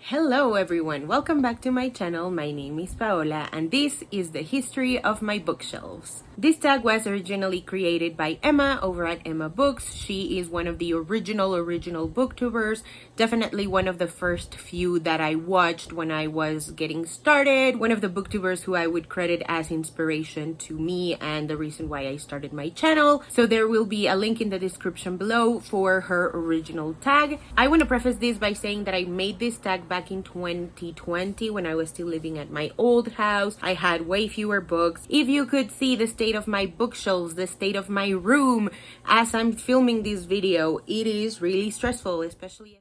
Hello everyone, welcome back to my channel. My name is Paola and this is the history of my bookshelves. This tag was originally created by Emma over at Emma Books. She is one of the original booktubers, definitely one of the first few that I watched when I was getting started, one of the booktubers who I would credit as inspiration to me and the reason why I started my channel. So there will be a link in the description below for her original tag. I want to preface this by saying that I made this tag back in 2020 when I was still living at my old house. I had way fewer books. If you could see the state of my bookshelves, the state of my room as I'm filming this video, it is really stressful, especially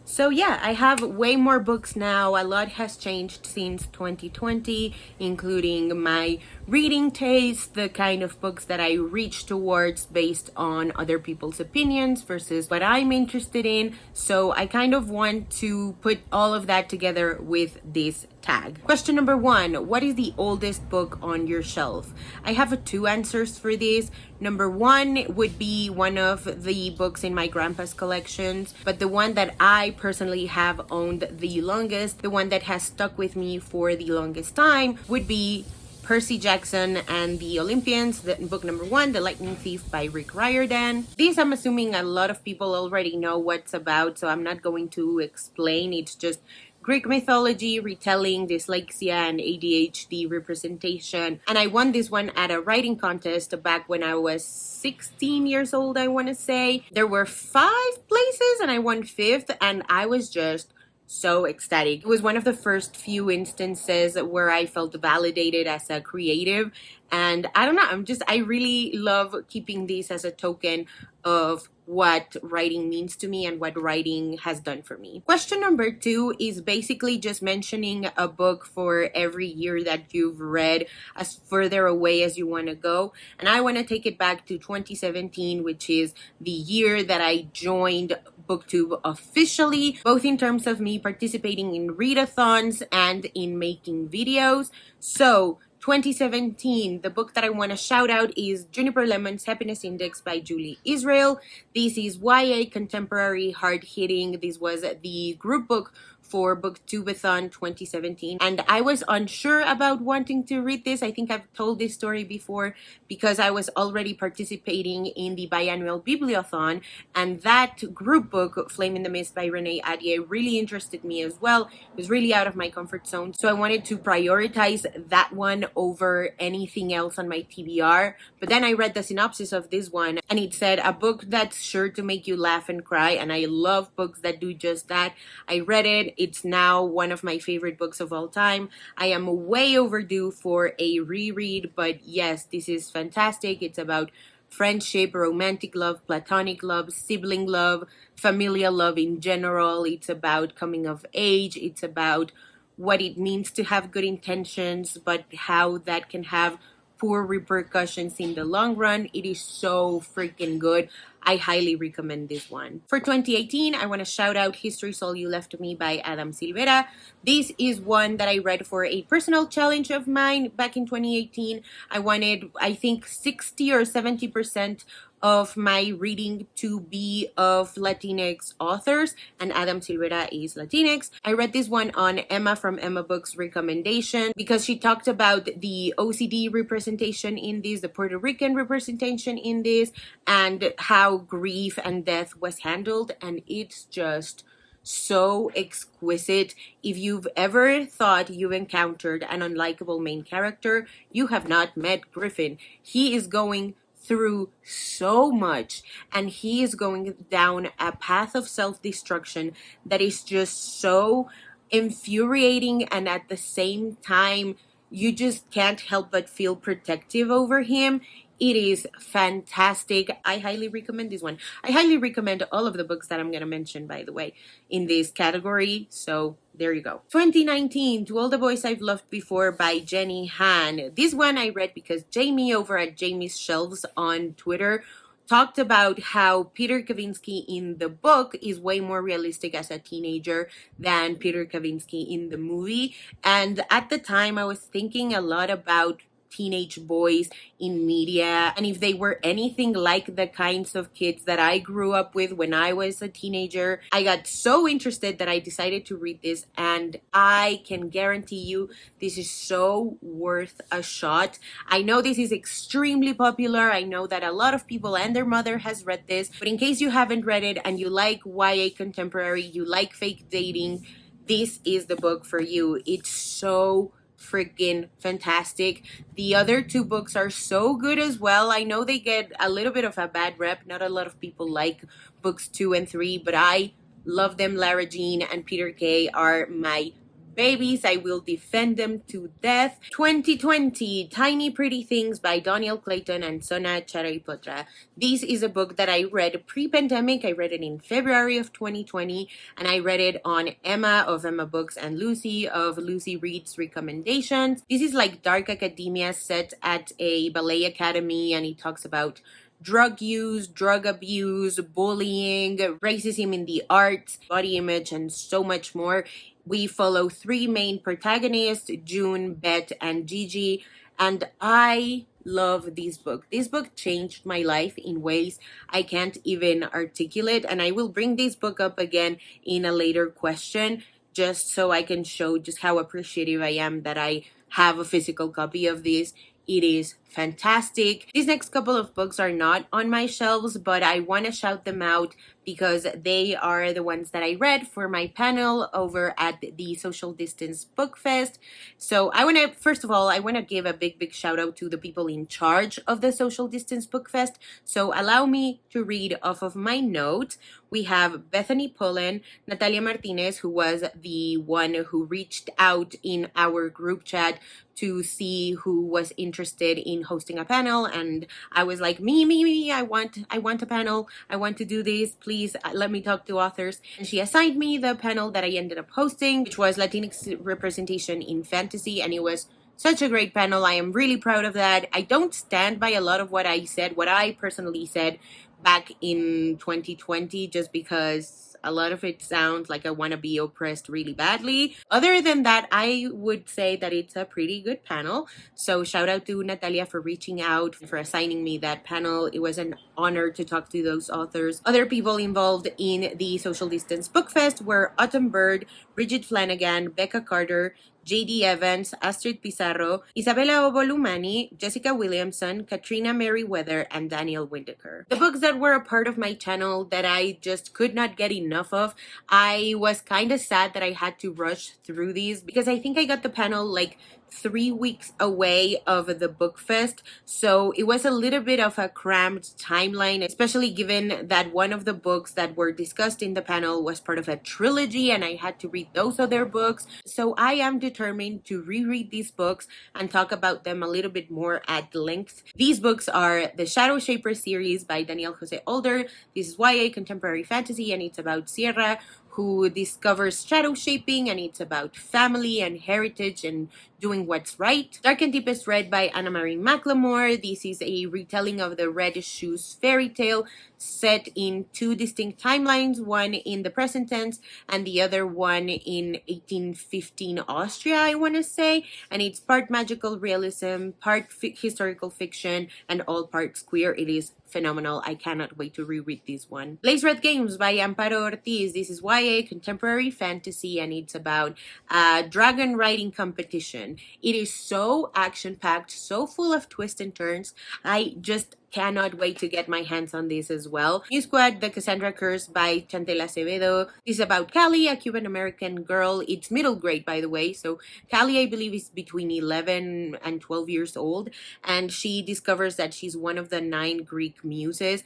So yeah, I have way more books now. A lot has changed since 2020, including my reading taste, the kind of books that I reach towards based on other people's opinions versus what I'm interested in. So I kind of want to put all of that together with this tag. Question number 1, what is the oldest book on your shelf? I have two answers for this. Number 1 would be one of the books in my grandpa's collections, but the one that I personally have owned the longest, the one that has stuck with me for the longest time, would be Percy Jackson and the Olympians, book number 1, The Lightning Thief by Rick Riordan. This I'm assuming a lot of people already know what's about, so I'm not going to explain. It's just Greek mythology, retelling, dyslexia, and ADHD representation. And I won this one at a writing contest back when I was 16 years old, I want to say. There were 5 places and I won 5th, and I was just so ecstatic. It was one of the first few instances where I felt validated as a creative, and I don't know, I really love keeping this as a token of what writing means to me and what writing has done for me. Question number 2 is basically just mentioning a book for every year that you've read, as further away as you want to go. And I want to take it back to 2017, which is the year that I joined BookTube officially, both in terms of me participating in readathons and in making videos. So 2017, the book that I want to shout out is Juniper Lemon's Happiness Index by Julie Israel. This is YA, contemporary, hard-hitting. This was the group book for BookTubeathon 2017, and I was unsure about wanting to read this. I think I've told this story before because I was already participating in the biannual Bibliothon, and that group book, Flame in the Mist by Renee Adier, really interested me as well. It was really out of my comfort zone, so I wanted to prioritize that one over anything else on my TBR. But then I read the synopsis of this one, and it said a book that's sure to make you laugh and cry, and I love books that do just that. I read it. It's now one of my favorite books of all time. I am way overdue for a reread, but yes, this is fantastic. It's about friendship, romantic love, platonic love, sibling love, familial love in general. It's about coming of age. It's about what it means to have good intentions, but how that can have poor repercussions in the long run. It is so freaking good. I highly recommend this one. For 2018, I want to shout out History's All You Left to Me by Adam Silvera. This is one that I read for a personal challenge of mine back in 2018. I wanted, I think, 60 or 70% of my reading to be of Latinx authors, and Adam Silvera is Latinx. I read this one on Emma from Emma Books recommendation because she talked about the OCD representation in this, the Puerto Rican representation in this, and how grief and death was handled, and it's just so exquisite. If you've ever thought you've encountered an unlikable main character, you have not met Griffin. He is going through so much, and he is going down a path of self-destruction that is just so infuriating, and at the same time you just can't help but feel protective over him. It is fantastic. I highly recommend this one. I highly recommend all of the books that I'm going to mention, by the way, in this category. So there you go. 2019, To All the Boys I've Loved Before by Jenny Han. This one I read because Jamie over at Jamie's Shelves on Twitter talked about how Peter Kavinsky in the book is way more realistic as a teenager than Peter Kavinsky in the movie. And at the time, I was thinking a lot about teenage boys in media, and if they were anything like the kinds of kids that I grew up with when I was a teenager. I got so interested that I decided to read this, and I can guarantee you this is so worth a shot. I know this is extremely popular. I know that a lot of people and their mother has read this, but in case you haven't read it and you like YA contemporary, you like fake dating, this is the book for you. It's so freaking fantastic. The other two books are so good as well. I know they get a little bit of a bad rep. Not a lot of people like books 2 and 3, but I love them. Lara Jean and Peter Kay are my babies. I will defend them to death. 2020, Tiny Pretty Things by Doniel Clayton and Sona Charaipotra. This is a book that I read pre-pandemic. I read it in February of 2020, and I read it on Emma of Emma Books and Lucy of Lucy Reads Recommendations. This is like dark academia set at a ballet academy, and it talks about drug use, drug abuse, bullying, racism in the arts, body image, and so much more. We follow three main protagonists, June, Beth, and Gigi, and I love this book. This book changed my life in ways I can't even articulate, and I will bring this book up again in a later question just so I can show just how appreciative I am that I have a physical copy of this. It is fantastic. These next couple of books are not on my shelves, but I want to shout them out because they are the ones that I read for my panel over at the Social Distance Book Fest. So I want to, first of all, I want to give a big shout out to the people in charge of the Social Distance Book Fest. So allow me to read off of my notes. We have Bethany Pullen, Natalia Martinez, who was the one who reached out in our group chat to see who was interested in hosting a panel, and I was like, me, I want a panel. I want to do this. Please let me talk to authors. And she assigned me the panel that I ended up hosting, which was Latinx representation in fantasy, and it was such a great panel. I am really proud of that. I don't stand by a lot of what I said, what I personally said back in 2020, just because a lot of it sounds like I want to be oppressed really badly. Other than that, I would say that it's a pretty good panel. So shout out to Natalia for reaching out, for assigning me that panel. It was an honor to talk to those authors. Other people involved in the Social Distance Book Fest were Autumn Bird, Bridget Flanagan, Becca Carter, J.D. Evans, Astrid Pizarro, Isabella Obolumani, Jessica Williamson, Katrina Merriweather, and Daniel Windecker. The books that were a part of my channel that I just could not get enough of, I was kind of sad that I had to rush through these because I think I got the panel like 3 weeks away of the book fest, so it was a little bit of a cramped timeline, especially given that one of the books that were discussed in the panel was part of a trilogy and I had to read those other books. So I am determined to reread these books and talk about them a little bit more at length. These books are the Shadow Shaper series by Daniel Jose Older. This is YA contemporary fantasy, and it's about Sierra, who discovers shadow shaping, and it's about family and heritage and doing what's right. Dark and Deep is read by Anna Marie McLemore. This is a retelling of the Red Shoes fairy tale set in two distinct timelines, one in the present tense and the other one in 1815 Austria, I want to say. And it's part magical realism, part historical fiction, and all parts queer. It is phenomenal. I cannot wait to reread this one. Blaze Red Games by Amparo Ortiz. This is YA contemporary fantasy, and it's about a dragon riding competition. It is so action-packed, so full of twists and turns. I just cannot wait to get my hands on this as well. New Squad, The Cassandra Curse by Chantel Acevedo. This is about Callie, a Cuban-American girl. It's middle grade, by the way. So Callie, I believe, is between 11 and 12 years old. And she discovers that she's one of the 9 Greek muses.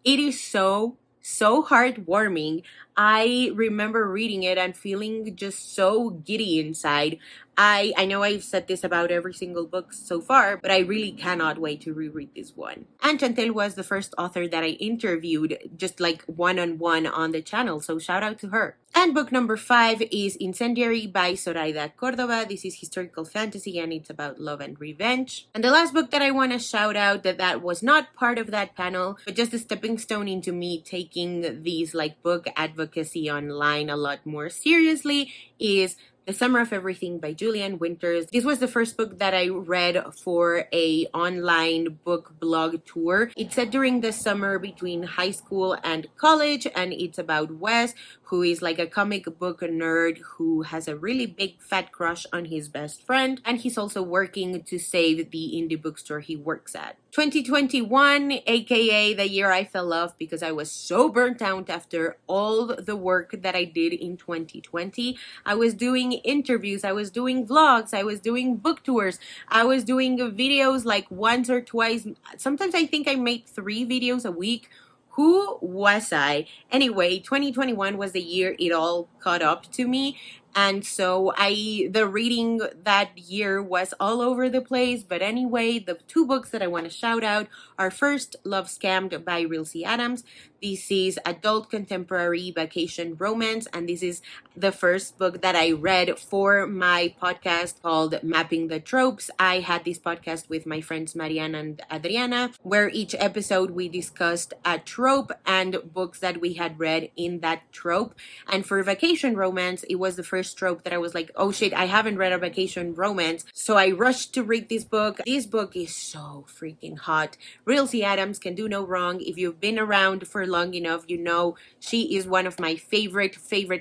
It is so heartwarming. I remember reading it and feeling just so giddy inside. I know I've said this about every single book so far, but I really cannot wait to reread this one. And Chantel was the first author that I interviewed just like one-on-one on the channel, so shout out to her. And book number 5 is Incendiary by Zoraida Cordova. This is historical fantasy, and it's about love and revenge. And the last book that I want to shout out that was not part of that panel, but just a stepping stone into me taking these like book advocacy online a lot more seriously, is The Summer of Everything by Julian Winters. This was the first book that I read for a online book blog tour. It's set during the summer between high school and college, and it's about Wes, who is like a comic book nerd who has a really big fat crush on his best friend, and he's also working to save the indie bookstore he works at. 2021, aka the year I fell off because I was so burnt out after all the work that I did in 2020. I was doing interviews, I was doing vlogs, I was doing book tours, I was doing videos like once or twice. Sometimes I think I made 3 videos a week. Who was I? Anyway, 2021 was the year it all caught up to me. And so the reading that year was all over the place. But anyway, the 2 books that I want to shout out are first, Love Scammed by Rilsey Adams. This is adult contemporary vacation romance. And this is the first book that I read for my podcast called Mapping the Tropes. I had this podcast with my friends Mariana and Adriana, where each episode we discussed a trope and books that we had read in that trope. And for vacation romance, it was the first trope that I was like, oh shit, I haven't read a vacation romance. So I rushed to read this book. This book is so freaking hot. Rilsey Adams can do no wrong. If you've been around for long enough, you know she is one of my favorite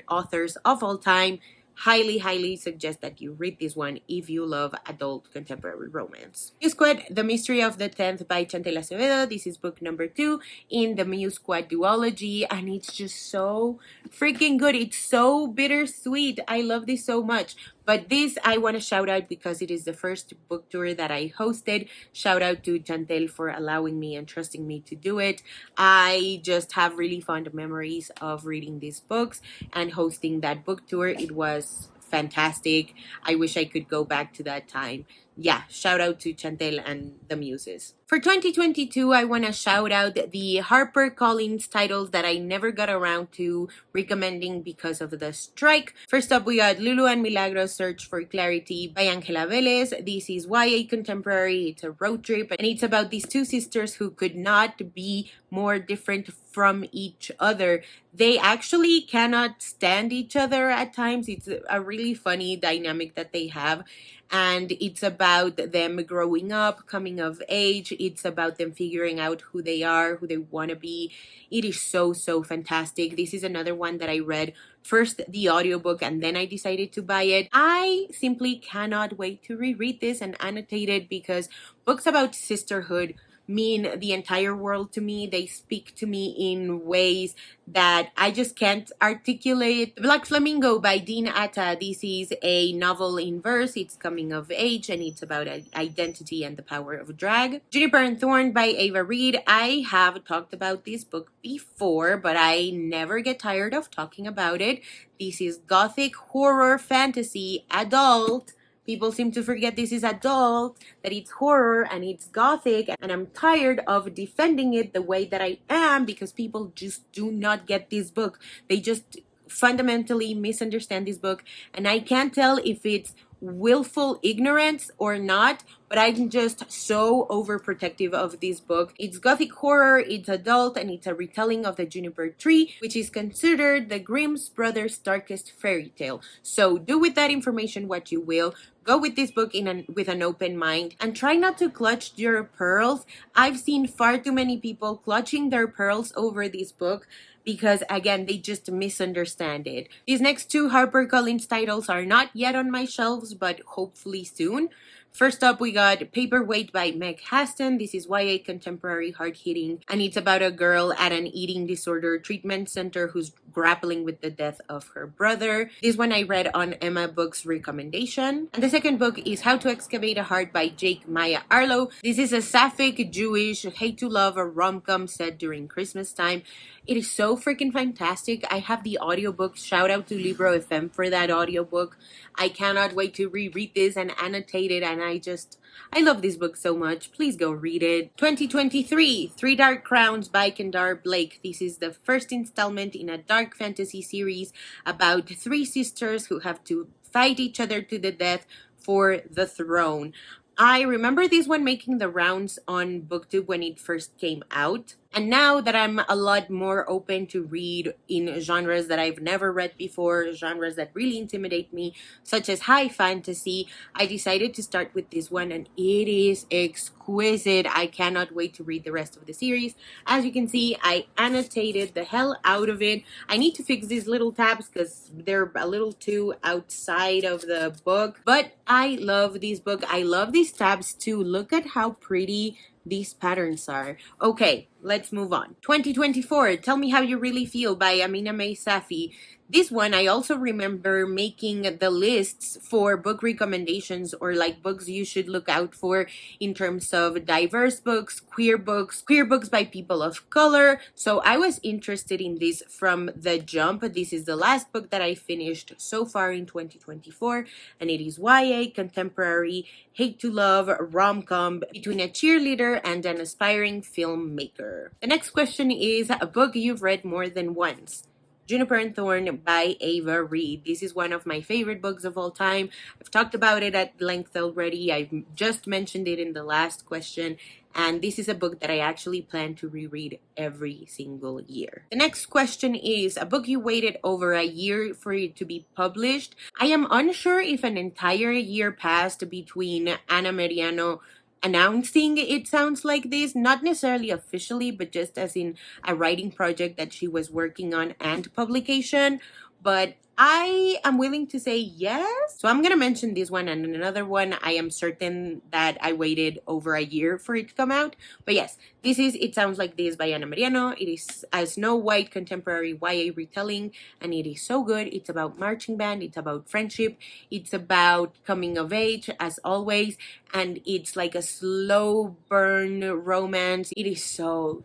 authors of all time. Highly suggest that you read this one if you love adult contemporary romance. Muse Squad, The Mystery of the 10th by Chantel Acevedo. This is book number 2 in the Muse Squad duology, and it's just so freaking good. It's so bittersweet. I love this so much. But this I want to shout out because it is the first book tour that I hosted. Shout out to Chantel for allowing me and trusting me to do it. I just have really fond memories of reading these books and hosting that book tour. It was fantastic. I wish I could go back to that time. Yeah, shout out to Chantel and the Muses. For 2022, I want to shout out the HarperCollins titles that I never got around to recommending because of the strike. First up, we got Lulu and Milagros Search for Clarity by Angela Velez. This is YA contemporary. It's a road trip, and it's about these 2 sisters who could not be more different from each other. They actually cannot stand each other at times. It's a really funny dynamic that they have. And it's about them growing up, coming of age. It's about them figuring out who they are, who they want to be. It is so fantastic. This is another one that I read first the audiobook and then I decided to buy it. I simply cannot wait to reread this and annotate it because books about sisterhood mean the entire world to me. They speak to me in ways that I just can't articulate. Black Flamingo by Dean Atta. This is a novel in verse. It's coming of age and it's about identity and the power of drag. Juniper and Thorn by Ava Reed. I have talked about this book before, but I never get tired of talking about it. This is gothic horror fantasy adult. People seem to forget this is adult, that it's horror and it's gothic, and I'm tired of defending it the way that I am because people just do not get this book. They just fundamentally misunderstand this book, and I can't tell if it's willful ignorance or not, but I'm just so overprotective of this book. It's gothic horror, it's adult, and it's a retelling of the Juniper Tree, which is considered the Grimm's brothers' darkest fairy tale. So do with that information what you will. Go with this book with an open mind and try not to clutch your pearls. I've seen far too many people clutching their pearls over this book because, again, they just misunderstand it. These next 2 HarperCollins titles are not yet on my shelves, but hopefully soon. First up, we got Paperweight by Meg Haston. This is YA contemporary hard-hitting, and it's about a girl at an eating disorder treatment center who's grappling with the death of her brother. This one I read on Emma Books' recommendation. And the second book is How to Excavate a Heart by Jake Maya Arlo. This is a sapphic Jewish hate to love a rom-com set during Christmas time. It is so freaking fantastic. I have the audiobook. Shout out to Libro FM for that audiobook. I cannot wait to reread this and annotate it, and I love this book so much. Please go read it. 2023, 3 Dark Crowns by Kendar Blake. This is the first installment in a dark fantasy series about 3 sisters who have to fight each other to the death for the throne. I remember this one making the rounds on BookTube when it first came out. And now that I'm a lot more open to read in genres that I've never read before, genres that really intimidate me, such as high fantasy, I decided to start with this one, and it is exquisite. I cannot wait to read the rest of the series. As you can see, I annotated the hell out of it. I need to fix these little tabs because they're a little too outside of the book, but I love this book. I love these tabs too. Look at how pretty these patterns are. Okay, let's move on. 2024, Tell Me How You Really Feel by Amina May Safi. This one, I also remember making the lists for book recommendations, or like books you should look out for in terms of diverse books, queer books by people of color. So I was interested in this from the jump. This is the last book that I finished so far in 2024, and it is YA, contemporary, hate to love, rom-com between a cheerleader and an aspiring filmmaker. The next question is a book you've read more than once. Juniper and Thorn by Ava Reed. This is one of my favorite books of all time. I've talked about it at length already. I've just mentioned it in the last question. And this is a book that I actually plan to reread every single year. The next question is a book you waited over a year for it to be published. I am unsure if an entire year passed between Ana Mariano announcing It Sounds Like This, not necessarily officially, but just as in a writing project that she was working on and publication. But I am willing to say yes. So I'm going to mention this one, and another one I am certain that I waited over a year for it to come out. But yes, this is It Sounds Like This by Ana Mariano. It is a Snow White contemporary YA retelling, and it is so good. It's about marching band, it's about friendship, it's about coming of age, as always, and it's like a slow burn romance. It is so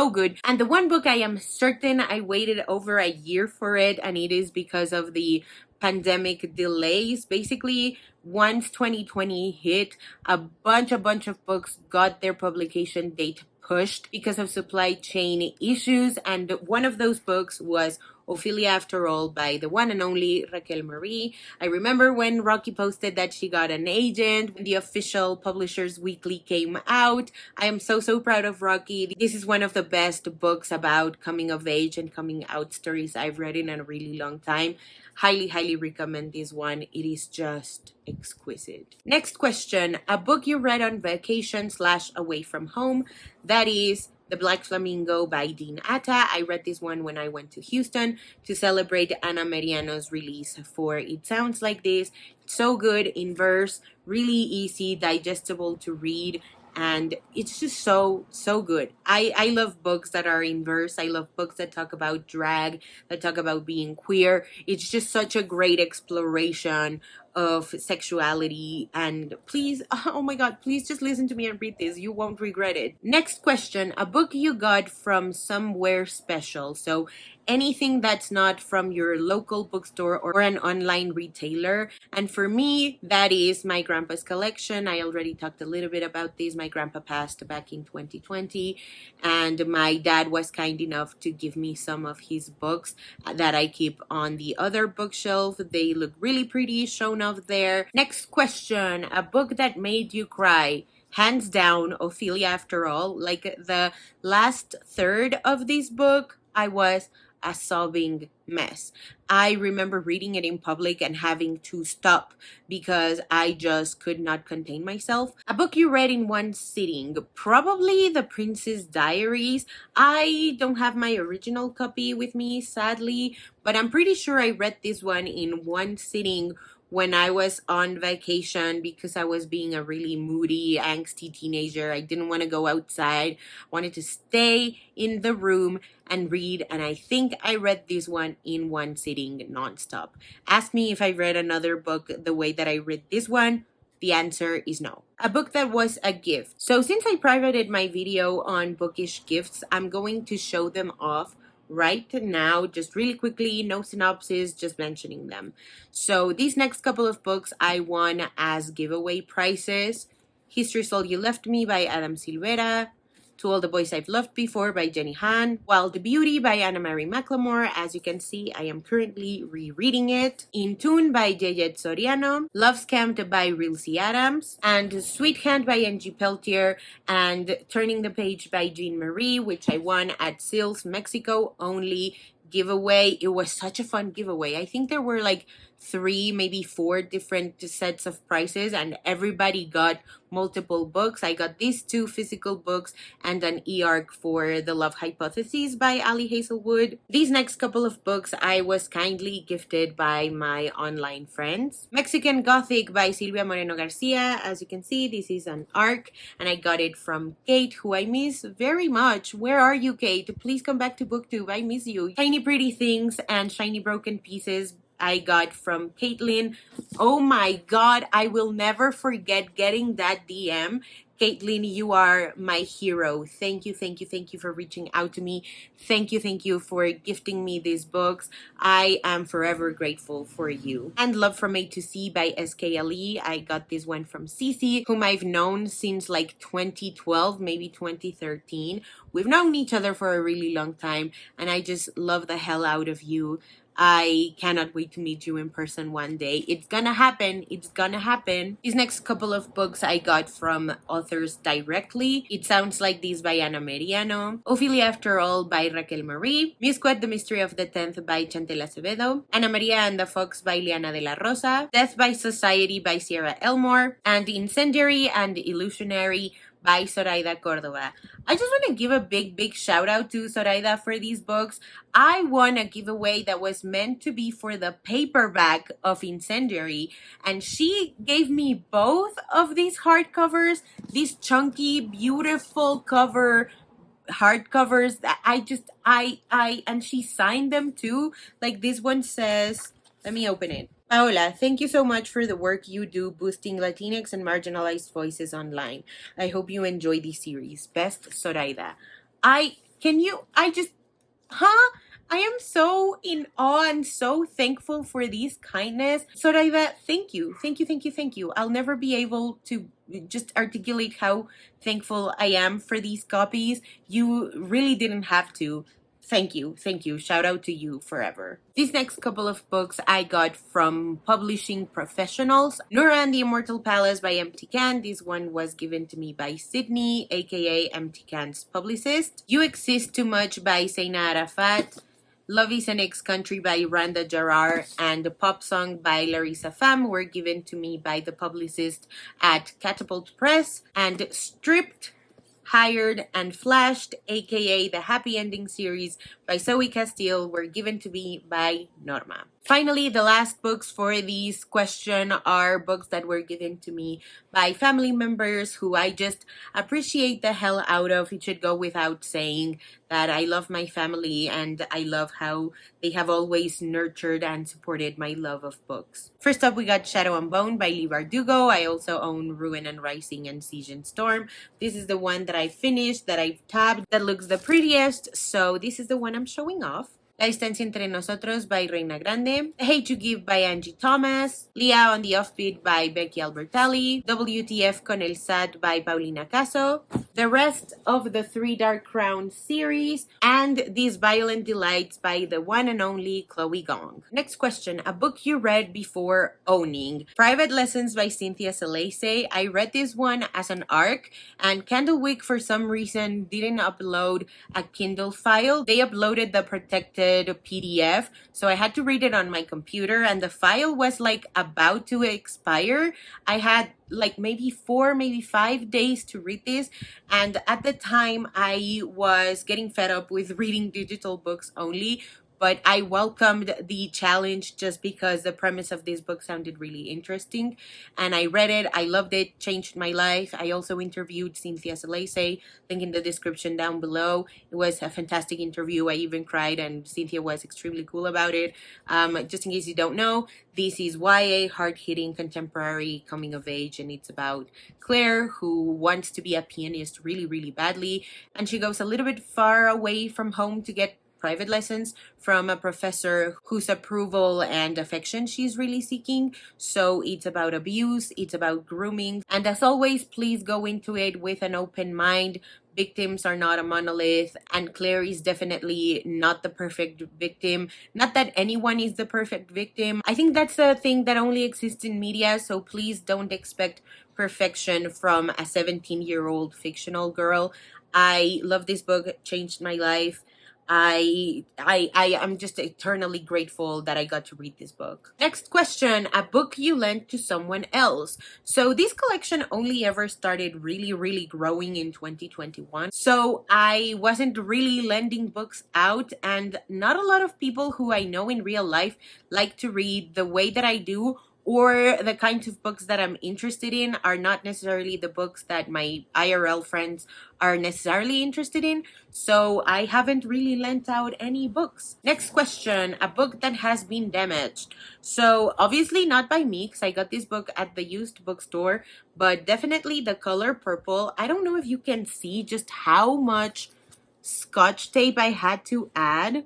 good. And the one book I am certain I waited over a year for it, and it is because of the pandemic delays. Basically, once 2020 hit, a bunch of books got their publication date pushed because of supply chain issues, and one of those books was Ophelia After All by the one and only Raquel Marie. I remember when Rocky posted that she got an agent when the official Publishers Weekly came out. I am so proud of Rocky. This is one of the best books about coming of age and coming out stories I've read in a really long time. Highly recommend this one. It is just exquisite. Next question, a book you read on vacation / away from home. That is The Black Flamingo by Dean Atta. I read this one when I went to Houston to celebrate Ana Mariano's release for It Sounds Like This. It's so good in verse, really easy, digestible to read, and it's just so good. I love books that are in verse. I love books that talk about drag, that talk about being queer. It's just such a great exploration of sexuality, and please, oh my god, please just listen to me and read this. You won't regret it. Next question, a book you got from somewhere special. So anything that's not from your local bookstore or an online retailer. And for me, that is my grandpa's collection. I already talked a little bit about this. My grandpa passed back in 2020, and my dad was kind enough to give me some of his books that I keep on the other bookshelf. They look really pretty, shown off there. Next question, a book that made you cry. Hands down, Ophelia After All. Like the last third of this book, I was a sobbing mess. I remember reading it in public and having to stop because I just could not contain myself. A book you read in one sitting, probably The Princess Diaries. I don't have my original copy with me, sadly, but I'm pretty sure I read this one in one sitting when I was on vacation because I was being a really moody, angsty teenager. I didn't want to go outside. I wanted to stay in the room and read, and I think I read this one in one sitting nonstop. Ask me if I read another book the way that I read this one. The answer is no. A book that was a gift. So since I privated my video on bookish gifts, I'm going to show them off right now, just really quickly, no synopsis, just mentioning them. So these next couple of books I won as giveaway prizes. History's All You Left Me by Adam Silvera, To All the Boys I've Loved Before by Jenny Han, Wild Beauty by Anna Marie McLemore. As you can see, I am currently rereading it. In Tune by Yeyet Soriano, Love Scammed by Rilsey Adams, and Sweet Hand by Angie Peltier, and Turning the Page by Jean Marie, which I won at Sales Mexico only giveaway. It was such a fun giveaway. I think there were like 3, maybe 4 different sets of prizes, and everybody got multiple books. I got these 2 physical books and an e-arc for The Love Hypothesis by Ali Hazelwood. These next couple of books I was kindly gifted by my online friends. Mexican Gothic by Silvia Moreno Garcia. As you can see, this is an arc, and I got it from Kate, who I miss very much. Where are you, Kate? Please come back to BookTube. I miss you. Tiny Pretty Things and Shiny Broken Pieces I got from Caitlin. Oh my god, I will never forget getting that DM. Caitlin, you are my hero. Thank you, thank you, thank you for reaching out to me. Thank you for gifting me these books. I am forever grateful for you. And Love from A to C by SKLE. I got this one from Cece, whom I've known since like 2012, maybe 2013. We've known each other for a really long time, and I just love the hell out of you. I cannot wait to meet you in person one day. It's gonna happen. It's gonna happen. These next couple of books I got from authors directly. It Sounds Like This by Ana Meriano, Ophelia After All by Raquel Marie, Musquat, The Mystery of the Tenth by Chantel Acevedo, Ana Maria and the Fox by Liana de la Rosa, Death by Society by Sierra Elmore, and Incendiary and Illusionary by Zoraida Cordova. I just want to give a big shout out to Zoraida for these books. I won a giveaway that was meant to be for the paperback of Incendiary, and she gave me both of these hardcovers, these chunky, beautiful cover hardcovers that and she signed them too. Like this one says, let me open it. Paola, thank you so much for the work you do boosting Latinx and marginalized voices online. I hope you enjoy this series. Best, Zoraida. I am so in awe and so thankful for this kindness. Zoraida, thank you. Thank you. I'll never be able to just articulate how thankful I am for these copies. You really didn't have to. Thank you. Shout out to you forever. These next couple of books I got from publishing professionals. Nura and the Immortal Palace by Empty Can. This one was given to me by Sydney, aka Empty Can's publicist. You Exist Too Much by Zaina Arafat. Love is an Ex-Country by Randa Jarrar, and The Pop Song by Larissa Pham were given to me by the publicist at Catapult Press. And Stripped, Hired, and Flashed, aka the Happy Ending series by Zoe Castile, were given to me by Norma. Finally, the last books for this question are books that were given to me by family members who I just appreciate the hell out of. It should go without saying that I love my family and I love how they have always nurtured and supported my love of books. First up, we got Shadow and Bone by Lee Bardugo. I also own Ruin and Rising and Siege and Storm. This is the one that I finished, that I've tabbed, that looks the prettiest, so this is the one I'm showing off. La Distancia Entre Nosotros by Reina Grande, Hate to Give by Angie Thomas, Leah on the Offbeat by Becky Albertalli, WTF con el SAT by Paulina Caso, the rest of the Three Dark Crowns series, and These Violent Delights by the one and only Chloe Gong. Next question, a book you read before owning. Private Lessons by Cynthia Salese. I read this one as an ARC, and Candlewick for some reason didn't upload a Kindle file. They uploaded the protected PDF, so I had to read it on my computer, and the file was like about to expire. I had like maybe 4, maybe 5 days to read this, and at the time I was getting fed up with reading digital books only, but I welcomed the challenge just because the premise of this book sounded really interesting, and I read it. I loved it, changed my life. I also interviewed Cynthia Salese, link in the description down below. It was a fantastic interview. I even cried, and Cynthia was extremely cool about it. Just in case you don't know, this is YA, hard-hitting, contemporary, coming of age, and it's about Claire, who wants to be a pianist really badly, and she goes a little bit far away from home to get private lessons from a professor whose approval and affection she's really seeking. So it's about abuse, it's about grooming, and as always, please go into it with an open mind. victims are not a monolith, and Claire is definitely not the perfect victim. Not that anyone is the perfect victim. I think that's a thing that only exists in media, so please don't expect perfection from a 17-year-old fictional girl. I love this book, it changed my life. I am just eternally grateful that I got to read this book. Next question, a book you lent to someone else. So this collection only ever started really growing in 2021. So I wasn't really lending books out, and not a lot of people who I know in real life like to read the way that I do, or the kinds of books that I'm interested in are not necessarily the books that my IRL friends are necessarily interested in. So I haven't really lent out any books. Next question, a book that has been damaged. So obviously not by me, because I got this book at the used bookstore, but definitely The Color Purple. I don't know if you can see just how much Scotch tape I had to add.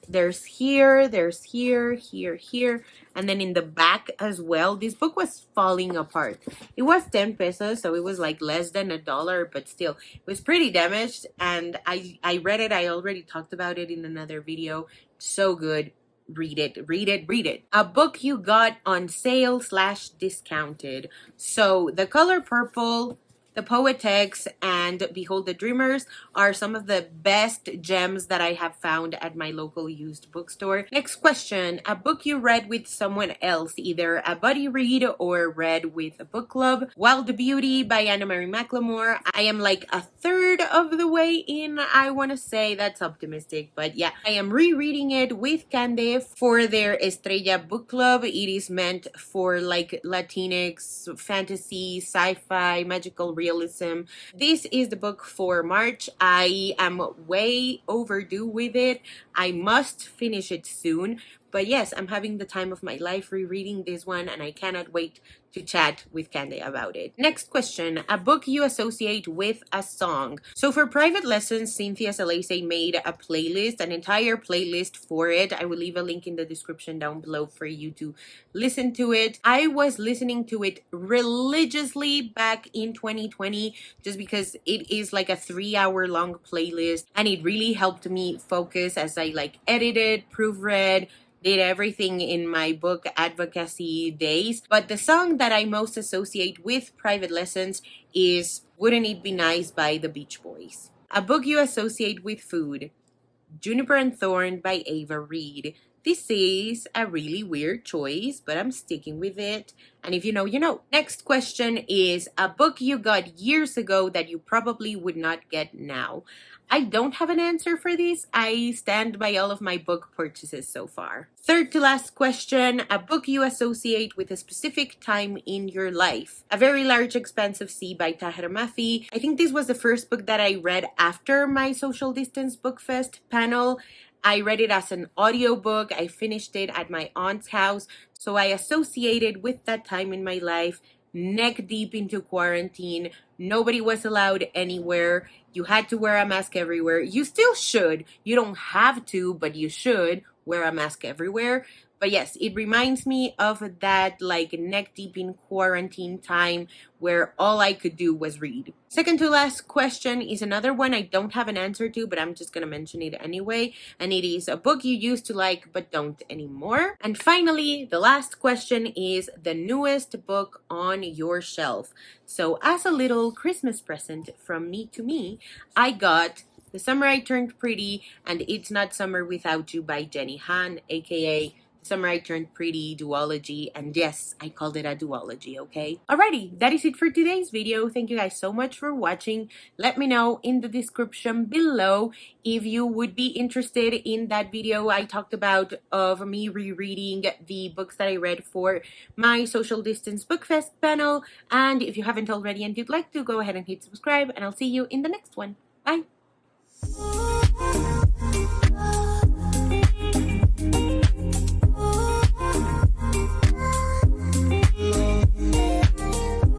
There's here, here, and then in the back as well. This book was falling apart. It was 10 pesos, so it was like less than $1, but still, it was pretty damaged, and I read it. I already talked about it in another video. So good. Read it, read it, read it. A book you got on sale / discounted. So The Color Purple, The Poetex, and Behold the Dreamers are some of the best gems that I have found at my local used bookstore. Next question, a book you read with someone else, either a buddy read or read with a book club. Wild Beauty by Anna Marie McLemore. I am like a third of the way in, I want to say. That's optimistic, but yeah. I am rereading it with Cande for their Estrella book club. It is meant for like Latinx, fantasy, sci-fi, magical realism. This is the book for March. I am way overdue with it. I must finish it soon. But yes, I'm having the time of my life rereading this one, and I cannot wait to chat with Cande about it. Next question, a book you associate with a song. So for private lessons, Cynthia Salese made a playlist, an entire playlist for it. I will leave a link in the description down below for you to listen to it. I was listening to it religiously back in 2020 just because it is like a 3-hour long playlist, and it really helped me focus as I like edited, proofread, did everything in my book advocacy days. But the song that I most associate with private lessons is Wouldn't It Be Nice by the Beach Boys. A book you associate with food. Juniper and Thorn by Ava Reed. This is a really weird choice, but I'm sticking with it. And if you know, you know. Next question is a book you got years ago that you probably would not get now. I don't have an answer for this. I stand by all of my book purchases so far. Third to last question, a book you associate with a specific time in your life. A Very Large Expanse of Sea by Tahir Mafi. I think this was the first book that I read after my Social Distance Book Fest panel. I read it as an audiobook. I finished it at my aunt's house. So I associated with that time in my life, neck deep into quarantine. Nobody was allowed anywhere. You had to wear a mask everywhere. You still should. You don't have to, but you should wear a mask everywhere. But yes, it reminds me of that like neck deep in quarantine time where all I could do was read. Second to last question is another one I don't have an answer to, but I'm just gonna mention it anyway. And it is a book you used to like but don't anymore. And finally, the last question is the newest book on your shelf. So as a little Christmas present from me to me, I got The Summer I Turned Pretty and It's Not Summer Without You by Jenny Han, aka Summer I Turned Pretty duology, and yes, I called it a duology, okay? Alrighty, that is it for today's video. Thank you guys so much for watching. Let me know in the description below if you would be interested in that video I talked about of me rereading the books that I read for my Social Distance Book Fest panel. And if you haven't already and you'd like to, go ahead and hit subscribe, and I'll see you in the next one. Bye!